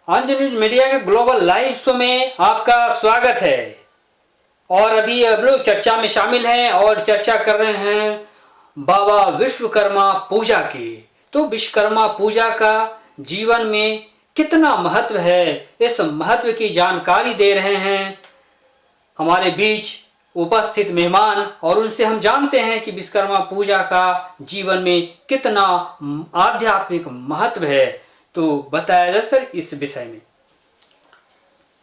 आंज news media के global live show में आपका स्वागत है। और अभी अब लोग चर्चा में शामिल हैं और चर्चा कर रहे हैं बाबा विश्वकर्मा पूजा की। तो विश्वकर्मा पूजा का जीवन में कितना महत्व है, इस महत्व की जानकारी दे रहे हैं हमारे बीच उपस्थित मेहमान, और उनसे हम जानते हैं कि विश्वकर्मा पूजा का जीवन में कितना आध्यात्मिक महत्व है। तो बताया जाए सर इस विषय में।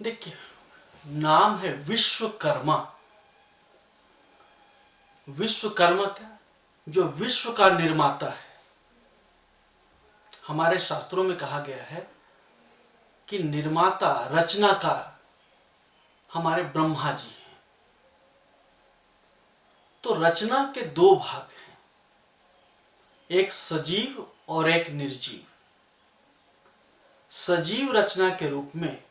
देखिए, नाम है विश्वकर्मा। विश्वकर्मा क्या, जो विश्व का निर्माता है। हमारे शास्त्रों में कहा गया है कि निर्माता रचनाकार हमारे ब्रह्मा जी हैं। तो रचना के दो भाग हैं, एक सजीव और एक निर्जीव। सजीव रचना के रूप में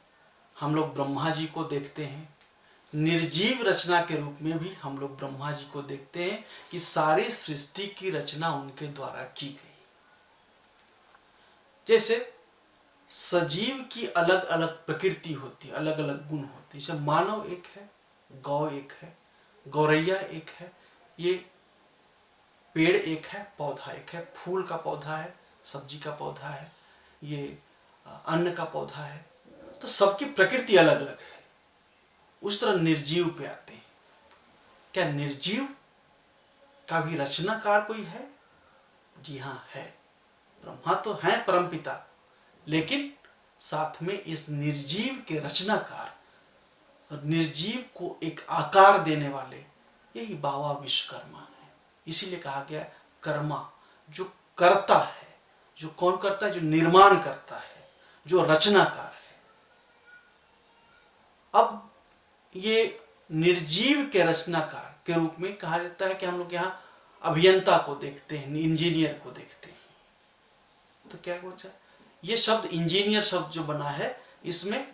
हम लोग ब्रह्मा जी को देखते हैं, निर्जीव रचना के रूप में भी हम लोग ब्रह्मा जी को देखते हैं कि सारी सृष्टि की रचना उनके द्वारा की गई। जैसे सजीव की अलग अलग प्रकृति होती है, अलग अलग गुण होते हैं। जैसे मानव एक है, गौ एक है, गौरैया एक है, ये पेड़ एक है, पौधा एक है, फूल का पौधा है, सब्जी का पौधा है, ये अन्न का पौधा है। तो सबकी प्रकृति अलग अलग है। उस तरह निर्जीव पे आते हैं। क्या निर्जीव का भी रचनाकार कोई है? जी हाँ, है। ब्रह्मा तो है परमपिता, लेकिन साथ में इस निर्जीव के रचनाकार और निर्जीव को एक आकार देने वाले यही बाबा विश्वकर्मा है। इसीलिए कहा गया कर्मा, जो करता है। जो कौन करता है? जो निर्माण करता है, जो रचनाकार है। अब ये निर्जीव के रचनाकार के रूप में कहा जाता है कि हम लोग यहाँ अभियंता को देखते हैं, इंजीनियर को देखते हैं। तो क्या कुछ है, ये शब्द इंजीनियर शब्द जो बना है, इसमें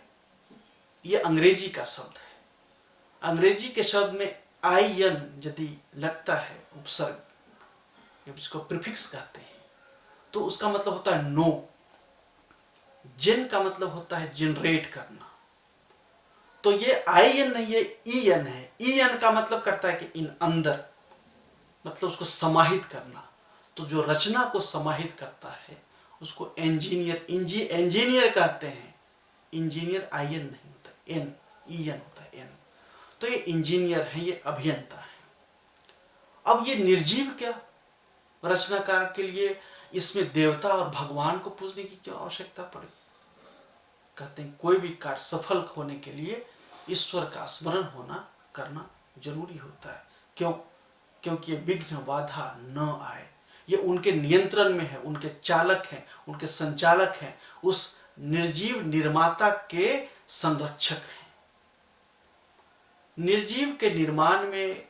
ये अंग्रेजी का शब्द है। अंग्रेजी के शब्द में आई एन यदि लगता है उपसर्ग, जब इसको प्रीफिक्स कहते हैं, तो उसका मतलब होता है नो। जेन का मतलब होता है जनरेट करना। तो ये आई एन नहीं, ये ई एन है। ई एन का मतलब करता है कि इन अंदर, मतलब उसको समाहित करना। तो जो रचना को समाहित करता है उसको इंजीनियर इंजीनियर कहते हैं। इंजीनियर आई एन नहीं होता, एन, ई एन होता है, एन। तो ये इंजीनियर है, ये अभियंता है। अब ये निर्जीव क्या, रचनाकार के लिए इसमें देवता और भगवान को पूजने की क्यों आवश्यकता पड़ी? कहते हैं कोई भी कार्य सफल होने के लिए ईश्वर का स्मरण होना करना जरूरी होता है। क्यों? क्योंकि ये विघ्न बाधा न आए। ये उनके नियंत्रण में है, उनके चालक हैं, उनके संचालक हैं, उस निर्जीव निर्माता के संरक्षक हैं। निर्जीव के निर्माण में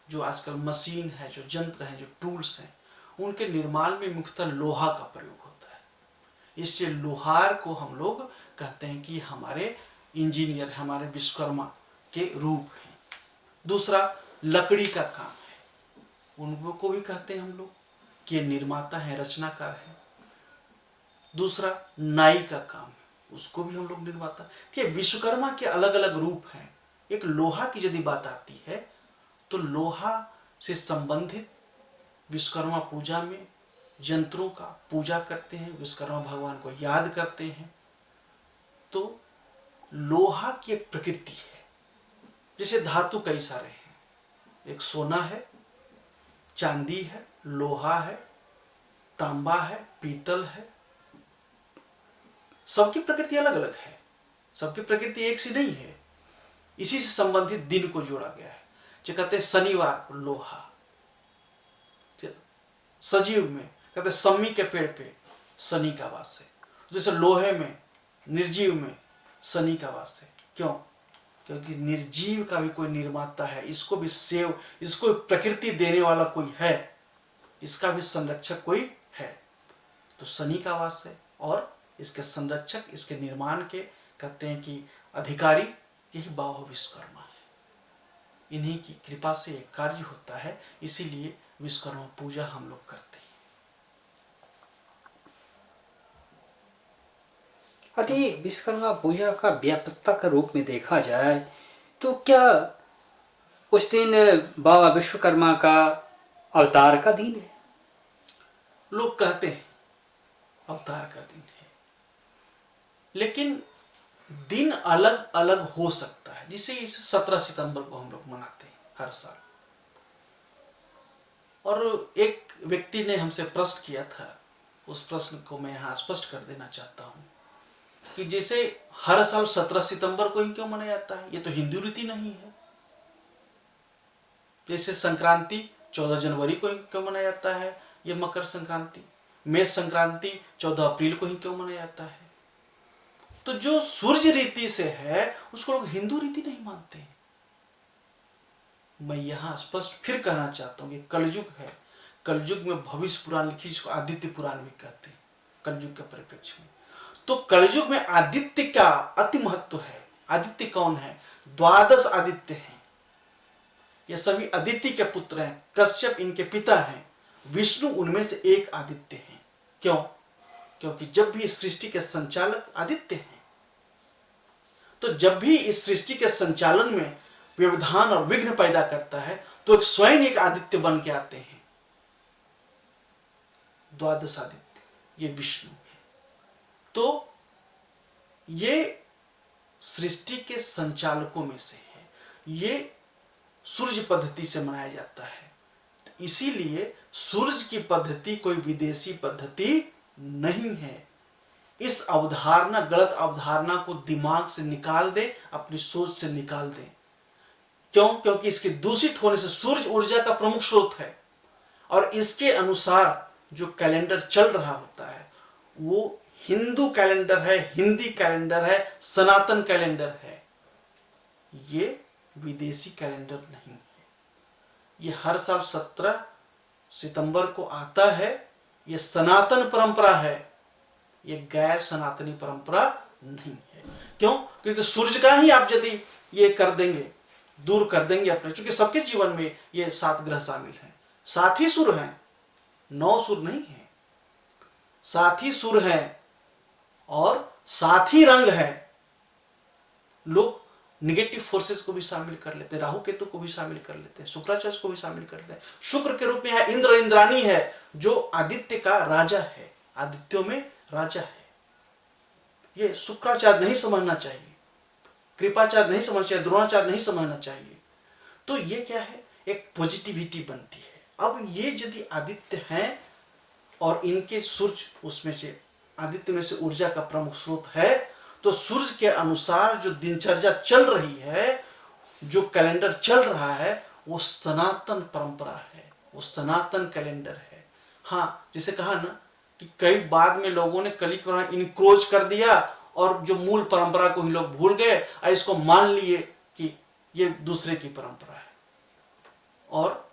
जो आजकल मशीन है, जो यंत्र हैं, जो टूल्स हैं, उनके निर्माण में मुख्यतः लोहा का प्रयोग होता है। इसलिए लोहार को हम लोग कहते हैं कि हमारे इंजीनियर, हमारे विश्वकर्मा के रूप हैं। दूसरा, लकड़ी का काम है, उनको भी कहते हैं हम लोग कि निर्माता है, रचनाकार है। दूसरा, नाई का काम है, उसको भी हम लोग निर्माता। कि विश्वकर्मा के अलग अलग रूप हैं। एक लोहा की यदि बात आती है तो लोहा से संबंधित विश्वकर्मा पूजा में यंत्रों का पूजा करते हैं, विश्वकर्मा भगवान को याद करते हैं। तो लोहा की एक प्रकृति है। जैसे धातु कई सारे हैं, एक सोना है, चांदी है, लोहा है, तांबा है, पीतल है। सबकी प्रकृति अलग अलग है, सबकी प्रकृति एक सी नहीं है। इसी से संबंधित दिन को जोड़ा गया है। जो कहते हैं शनिवार को लोहा, सजीव में कहते हैं सम्मी के पेड़ पे शनि का वास है। जैसे लोहे में, निर्जीव में शनि का वास है। क्यों? क्योंकि निर्जीव का भी कोई निर्माता है, इसको भी सेव, इसको प्रकृति देने वाला कोई है, इसका भी संरक्षक कोई है। तो शनि का वास है, और इसके संरक्षक, इसके निर्माण के कहते हैं कि अधिकारी यही बाबा विश्वकर्मा है। इन्हीं की कृपा से एक कार्य होता है, इसीलिए विश्वकर्मा पूजा हम लोग करते हैं। यदि विश्वकर्मा पूजा का व्यापकता के रूप में देखा जाए तो क्या उस दिन बाबा विश्वकर्मा का अवतार का दिन है? लोग कहते हैं अवतार का दिन है, लेकिन दिन अलग अलग हो सकता है। जिसे इस 17 सितंबर को हम लोग मनाते हैं हर साल। और एक व्यक्ति ने हमसे प्रश्न किया था, उस प्रश्न को मैं यहाँ स्पष्ट कर देना चाहता हूँ कि जैसे हर साल 17 सितंबर को ही क्यों मनाया जाता है? ये तो हिंदू रीति नहीं है। जैसे संक्रांति 14 जनवरी को ही क्यों मनाया जाता है? ये मकर संक्रांति। मेष संक्रांति 14 अप्रैल को ही क्यों मनाया जाता है? तो जो सूर्य रीति से है उसको लोग हिंदू रीति नहीं मानते हैं। मैं यहां स्पष्ट फिर कहना चाहता हूं कि कलयुग है। कलयुग में भविष्य पुराण लिखी, जिसको आदित्य पुराण भी कहते हैं कलयुग के परिप्रेक्ष्य में। तो कलयुग में आदित्य का अति महत्व है। आदित्य कौन है? 12 आदित्य हैं। ये सभी अदिति के पुत्र हैं। कश्यप इनके पिता हैं। विष्णु उनमें से एक आदित्य हैं। क्यों? क्योंकि जब भी इस सृष्टि के संचालक आदित्य हैं, तो जब भी इस सृष्टि के संचालन में व्यवधान और विघ्न पैदा करता है तो एक स्वयं एक आदित्य बन के आते हैं। 12 आदित्य ये विष्णु है। तो ये सृष्टि के संचालकों में से है। ये सूर्य पद्धति से मनाया जाता है। तो इसीलिए सूर्य की पद्धति कोई विदेशी पद्धति नहीं है। इस अवधारणा, गलत अवधारणा को दिमाग से निकाल दे, अपनी सोच से निकाल दे। क्यों? क्योंकि इसके दूषित होने से सूर्य ऊर्जा का प्रमुख स्रोत है और इसके अनुसार जो कैलेंडर चल रहा होता है वो हिंदू कैलेंडर है, हिंदी कैलेंडर है, सनातन कैलेंडर है। ये विदेशी कैलेंडर नहीं है। ये हर साल 17 सितंबर को आता है। ये सनातन परंपरा है, ये गैर सनातनी परंपरा नहीं है। क्यों? क्योंकि तो सूर्य का ही आप यदि ये कर देंगे, दूर कर देंगे अपने, चूंकि सबके जीवन में ये 7 ग्रह शामिल हैं। 7 ही सुर हैं, 9 सुर नहीं है। 7 ही सुर हैं और 7 ही रंग है। लोग निगेटिव फोर्सेस को भी शामिल कर लेते हैं, राहु केतु को भी शामिल कर लेते हैं, शुक्राचार्य को भी शामिल कर लेते हैं। शुक्र के रूप में है इंद्र, इंद्राणी है, जो आदित्य का राजा है, आदित्यों में राजा है। ये शुक्राचार्य नहीं समझना चाहिए, कृपाचार्य नहीं समझना चाहिए, द्रोणाचार्य नहीं समझना चाहिए। तो ये क्या है? एक पॉजिटिविटी बनती है। अब ये यदि आदित्य हैं और इनके सूर्य उसमें से, आदित्य में से ऊर्जा का प्रमुख स्रोत है, तो सूर्य के अनुसार जो दिनचर्या चल रही है, जो कैलेंडर चल रहा है, वो सनातन परंपरा है, वो सनातन कैलेंडर है। हाँ, जैसे कहा ना कि कई बाद में लोगों ने कली परंपरा इनक्रोच कर दिया और जो मूल परंपरा को ही लोग भूल गए और इसको मान लिए कि ये दूसरे की परंपरा है। और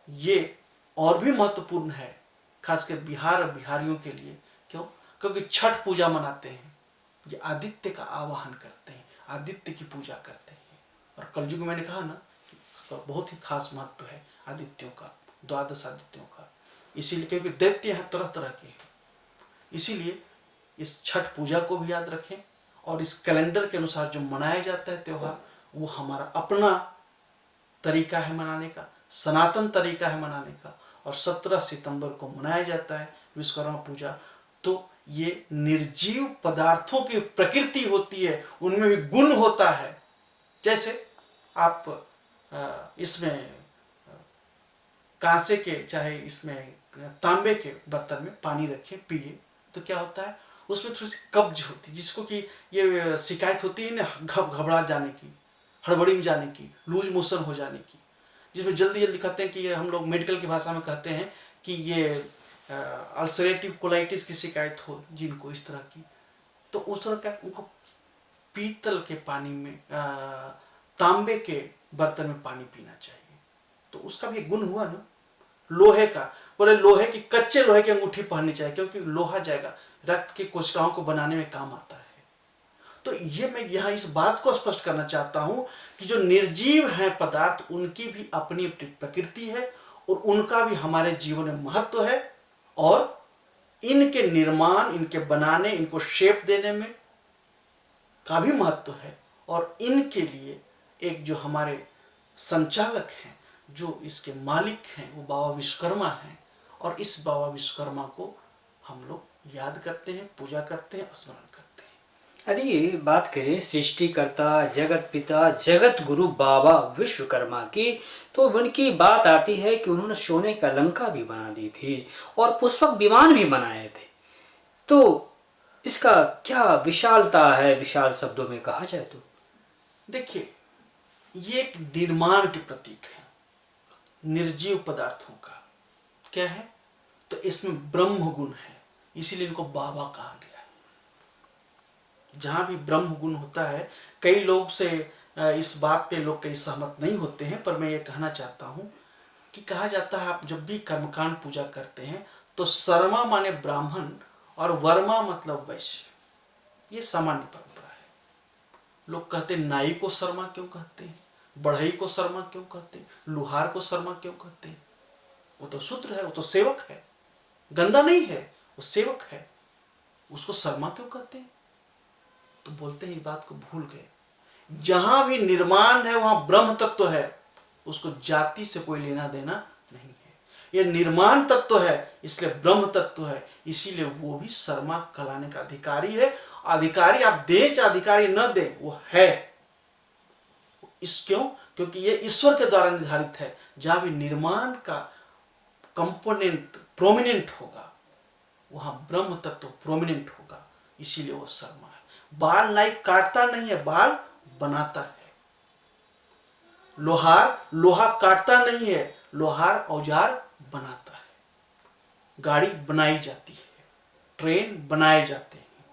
ये और भी महत्वपूर्ण है, खासकर बिहार और बिहारियों के लिए। क्यों? क्योंकि छठ पूजा मनाते हैं, ये आदित्य का आवाहन करते हैं, आदित्य की पूजा करते हैं। और कलयुग में मैंने कहा ना कि बहुत ही खास महत्व है आदित्यों का, 12 आदित्यों का। इसीलिए क्योंकि दैत्य यहाँ तरह तरह के हैं, इसीलिए इस छठ पूजा को भी याद रखें। और इस कैलेंडर के अनुसार जो मनाया जाता है त्यौहार, वो हमारा अपना तरीका है मनाने का, सनातन तरीका है मनाने का। और 17 सितंबर को मनाया जाता है विश्वकर्मा पूजा। तो ये निर्जीव पदार्थों की प्रकृति होती है, उनमें भी गुण होता है। जैसे आप इसमें कांसे के, चाहे इसमें तांबे के बर्तन में पानी रखें, पिए, तो क्या होता है? उसमें थोड़ी सी कब्ज होती है, जिसको कि ये शिकायत होती है ना, घबरा जाने की, हड़बड़ी में जाने की, लूज मोशन हो जाने की, जिसमें जल्दी जल्दी कहते हैं कि ये हम लोग मेडिकल की भाषा में कहते हैं कि ये अल्सरेटिव कोलाइटिस की शिकायत हो जिनको, इस तरह की, तो उस तरह का उनको पीतल के पानी में, तांबे के बर्तन में पानी पीना चाहिए। तो उसका भी गुण हुआ ना। लोहे का, बोले लोहे की, कच्चे लोहे की अंगूठी पहननी चाहिए, क्योंकि लोहा जाएगा, रक्त की कोशिकाओं को बनाने में काम आता है। तो ये मैं यहाँ इस बात को स्पष्ट करना चाहता हूं कि जो निर्जीव हैं पदार्थ, उनकी भी अपनी अपनी प्रकृति है और उनका भी हमारे जीवन में महत्व है। और इनके निर्माण, इनके बनाने, इनको शेप देने में का भी महत्व है, और इनके लिए एक जो हमारे संचालक हैं, जो इसके मालिक हैं, वो बाबा विश्वकर्मा हैं। और इस बाबा विश्वकर्मा को हम लोग याद करते हैं, पूजा करते हैं, स्मरण करते हैं। यदि बात करें सृष्टिकर्ता, जगत पिता, जगत गुरु बाबा विश्वकर्मा की, तो उनकी बात आती है कि उन्होंने सोने का लंका भी बना दी थी और पुष्पक विमान भी बनाए थे। तो इसका क्या विशालता है, विशाल शब्दों में कहा जाए तो? देखिए, ये एक निर्माण के प्रतीक है, निर्जीव पदार्थों का। क्या है? तो इसमें ब्रह्म गुण है, इसीलिए इनको बाबा कहा गया है। जहां भी ब्रह्म गुण होता है, कई लोग से इस बात पे लोग कई सहमत नहीं होते हैं, पर मैं ये कहना चाहता हूं कि कहा जाता है आप जब भी कर्मकांड पूजा करते हैं तो शर्मा माने ब्राह्मण और वर्मा मतलब वैश्य। ये सामान्य परंपरा है। लोग कहते हैं नाई को शर्मा क्यों कहते हैं, बढ़ई को शर्मा क्यों कहते हैं, लुहार को शर्मा क्यों कहते हैं? वो तो शूद्र है, वो तो सेवक है, गंदा नहीं है, वो सेवक है, उसको शर्मा क्यों कहते हैं? तो बोलते हैं इस बात को भूल गए। जहां भी निर्माण है वहां ब्रह्म तत्व है, उसको जाति से कोई लेना देना नहीं है। यह निर्माण तत्व है, इसलिए ब्रह्म तत्व है, इसीलिए वो भी शर्मा कहलाने का अधिकारी है। अधिकारी आप दे चाहे अधिकारी न दे, वो है। इस क्यों? क्योंकि ये ईश्वर के द्वारा निर्धारित है। जहां भी निर्माण का कंपोनेंट प्रोमिनेंट होगा, वहां ब्रह्म तत्व प्रोमिनेंट होगा, इसीलिए वो शर्मा है। बाल नाई काटता नहीं है, बाल बनाता है। लोहार लोहा काटता नहीं है, लोहार औजार बनाता है। गाड़ी बनाई जाती है, ट्रेन बनाए जाते हैं,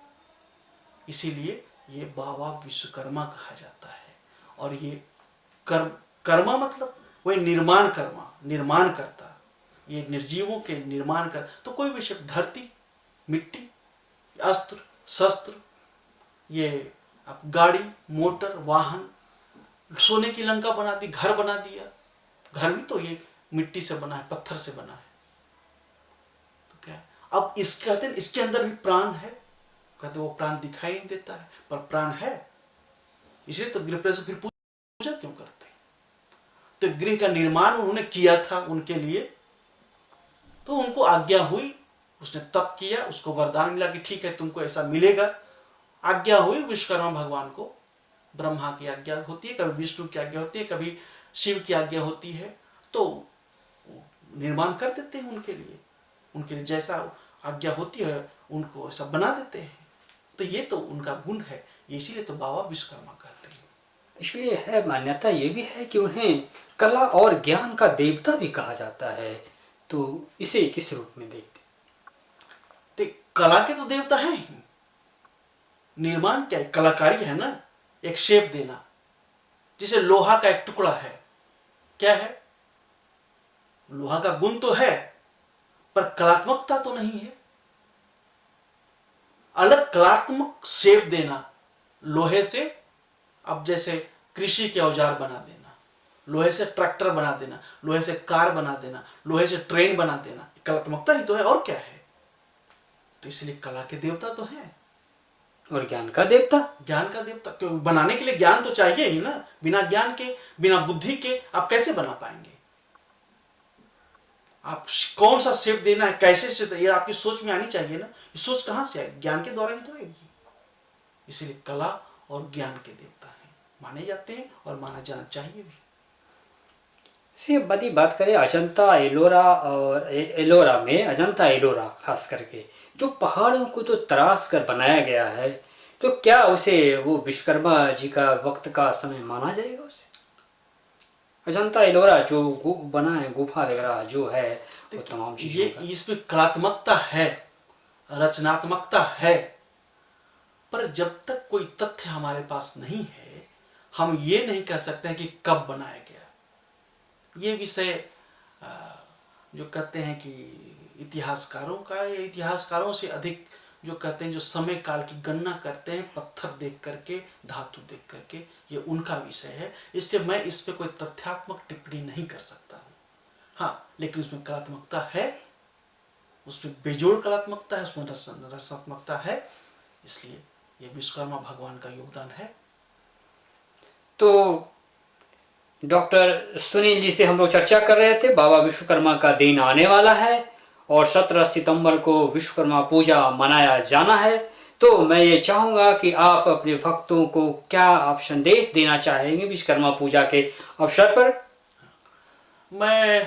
इसीलिए ये बाबा विश्वकर्मा कहा जाता है। और ये कर्मा मतलब वही निर्माण कर्मा, निर्माण करता, ये निर्जीवों के निर्माण कर। तो कोई भी शब्द, धरती, मिट्टी, अस्त्र, शस्त्र, ये आप गाड़ी, मोटर, वाहन, सोने की लंका बना दी, घर बना दिया। घर भी तो ये मिट्टी से बना है, पत्थर से बना है। तो क्या है? अब इस कहते हैं इसके अंदर भी प्राण है। कहते वो प्राण दिखाई नहीं देता है, पर प्राण है। इसलिए तो गृह प्रवेश फिर पूजा क्यों करते हैं? तो गृह का निर्माण उन्होंने किया था उनके लिए, तो उनको आज्ञा हुई, उसने तप किया, उसको वरदान मिला कि ठीक है तुमको ऐसा मिलेगा। आज्ञा हुई विश्वकर्मा भगवान को, ब्रह्मा की आज्ञा होती है, कभी विष्णु की आज्ञा होती है, कभी शिव की आज्ञा होती है, तो निर्माण कर देते हैं उनके लिए जैसा आज्ञा होती है उनको ऐसा बना देते हैं। तो ये तो उनका गुण है, इसीलिए तो बाबा विश्वकर्मा कहते हैं। इसलिए है मान्यता ये भी है कि उन्हें कला और ज्ञान का देवता भी कहा जाता है। तो इसे किस रूप में देखते? तो कला के तो देवता है ही। निर्माण क्या है? कलाकारी है ना, एक शेप देना। जैसे लोहा का एक टुकड़ा है, क्या है? लोहा का गुण तो है, पर कलात्मकता तो नहीं है। अलग कलात्मक शेप देना लोहे से। अब जैसे कृषि के औजार बना देना, लोहे से ट्रैक्टर बना देना, लोहे से कार बना देना, लोहे से ट्रेन बना देना, कलात्मकता ही तो है, और क्या है? तो इसलिए कला के देवता तो है। और ज्ञान का देवता? ज्ञान का देवता क्यों? बनाने के लिए ज्ञान तो चाहिए ही ना। बिना ज्ञान के, बिना बुद्धि के आप कैसे बना पाएंगे? आप कौन सा शेप देना है, कैसे से, ये आपकी सोच में आनी चाहिए ना। ये सोच कहां से आएगी? ज्ञान के द्वारा ही तो आएगी। इसलिए कला और ज्ञान के देवता हैं, माने जाते हैं और माना जाना चाहिए भी। से बड़ी बात करें अजंता एलोरा और एलोरा में, अजंता एलोरा खास करके जो पहाड़ों को तो तराश कर बनाया गया है, तो क्या उसे वो विश्वकर्मा जी का वक्त का समय माना जाएगा उसे? अजंता एलोरा जो बना है, गुफा वगैरह जो है, वो तमाम चीजें ये इसमें कलात्मकता है, रचनात्मकता है, पर जब तक कोई तथ्य हमारे पास नहीं है, हम ये नहीं कह सकते हैं कि कब बनाया गया। ये विषय जो कहते हैं कि इतिहासकारों का, या इतिहासकारों से अधिक जो कहते हैं, जो समय काल की गणना करते हैं पत्थर देख करके, धातु देख करके, ये उनका विषय है। इसलिए मैं इस पे कोई तथ्यात्मक टिप्पणी नहीं कर सकता हूँ। हाँ, लेकिन उसमें कलात्मकता है, उसमें बेजोड़ कलात्मकता है, उसमें रचनात्मकता है, इसलिए ये विश्वकर्मा भगवान का योगदान है। तो डॉक्टर सुनील जी से हम लोग चर्चा कर रहे थे, बाबा विश्वकर्मा का दिन आने वाला है और 17 सितंबर को विश्वकर्मा पूजा मनाया जाना है। तो मैं ये चाहूँगा कि आप अपने भक्तों को क्या आप संदेश देना चाहेंगे विश्वकर्मा पूजा के अवसर पर? मैं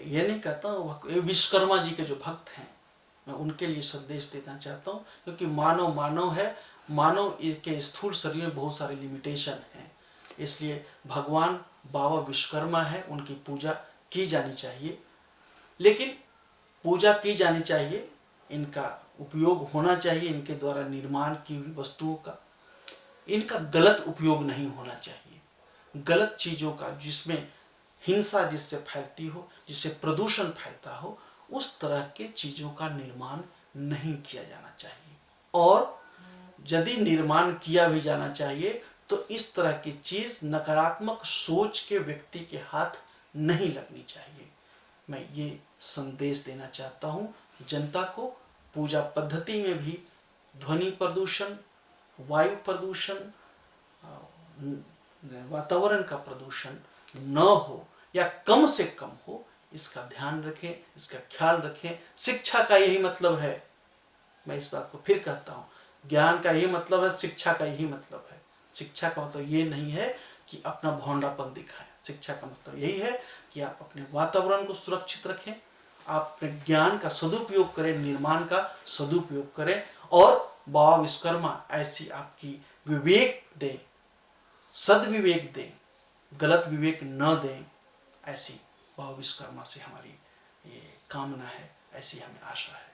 ये नहीं कहता हूँ, विश्वकर्मा जी के जो भक्त हैं मैं उनके लिए संदेश देना चाहता हूँ, क्योंकि मानव है, मानव के स्थूल शरीर में बहुत सारे लिमिटेशन हैं, इसलिए भगवान बाबा विश्वकर्मा है, उनकी पूजा की जानी चाहिए। लेकिन पूजा की जानी चाहिए, इनका उपयोग होना चाहिए, इनके द्वारा निर्माण की हुई वस्तुओं का, इनका गलत उपयोग नहीं होना चाहिए। गलत चीज़ों का, जिसमें हिंसा जिससे फैलती हो, जिससे प्रदूषण फैलता हो, उस तरह के चीज़ों का निर्माण नहीं किया जाना चाहिए। और यदि निर्माण किया भी जाना चाहिए तो इस तरह की चीज़ नकारात्मक सोच के व्यक्ति के हाथ नहीं लगनी चाहिए। मैं ये संदेश देना चाहता हूँ जनता को। पूजा पद्धति में भी ध्वनि प्रदूषण, वायु प्रदूषण, वातावरण का प्रदूषण न हो या कम से कम हो, इसका ध्यान रखें, इसका ख्याल रखें। शिक्षा का यही मतलब है, मैं इस बात को फिर कहता हूँ, ज्ञान का यही मतलब है, शिक्षा का यही मतलब है। शिक्षा का मतलब ये नहीं है कि अपना भौंडापन दिखाएं, शिक्षा का मतलब यही है कि आप अपने वातावरण को सुरक्षित रखें, आप अपने ज्ञान का सदुपयोग करें, निर्माण का सदुपयोग करें, और बाबा विश्वकर्मा ऐसी आपकी विवेक दें, सदविवेक दें, गलत विवेक न दें, ऐसी बाबा विश्वकर्मा से हमारी ये कामना है, ऐसी हमें आशा है।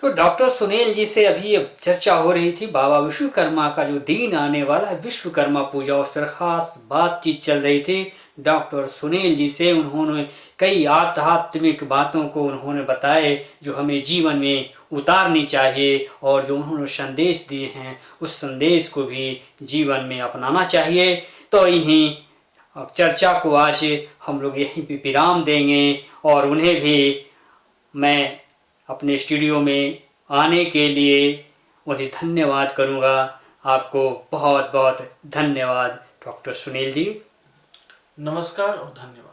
तो डॉक्टर सुनील जी से अभी चर्चा हो रही थी बाबा विश्वकर्मा का जो दिन आने वाला है, विश्वकर्मा पूजा, उस पर खास बातचीत चल रही थी डॉक्टर सुनील जी से। उन्होंने कई आध्यात्मिक बातों को उन्होंने बताए जो हमें जीवन में उतारनी चाहिए, और जो उन्होंने संदेश दिए हैं उस संदेश को भी जीवन में अपनाना चाहिए। तो इन्हीं चर्चा को आज हम लोग यहीं पे विराम देंगे, और उन्हें भी मैं अपने स्टूडियो में आने के लिए उन्हें धन्यवाद करूंगा। आपको बहुत बहुत धन्यवाद डॉक्टर सुनील जी। नमस्कार और धन्यवाद।